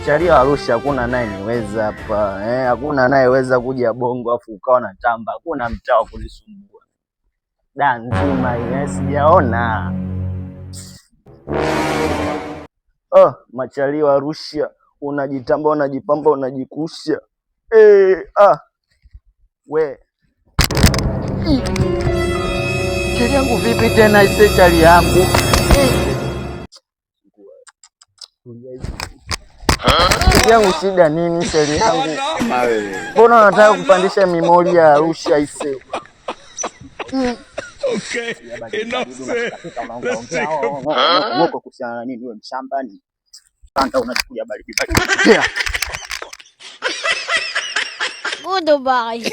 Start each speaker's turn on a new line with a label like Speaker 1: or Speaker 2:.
Speaker 1: Macharia Arusha hakuna naye niweza hapa. Hakuna anayeweza kuja Bongo afu ukawa na tamba. Hakuna mtaa wa kunisumbua. Da nzima sijaona. Macharia Arusha unajitamba, unajipamba, unajikusha. We. Chali yangu vipi tena ise chali yangu? Chali yangu shida nini chali yangu? Mbona unataka kupandisha memori ya Arusha ise?
Speaker 2: Okay. Enough said. Let's take
Speaker 1: Ngoko kuhusiana nini wewe mshambani? Kanta unachukulia baridi.
Speaker 3: Goodbye.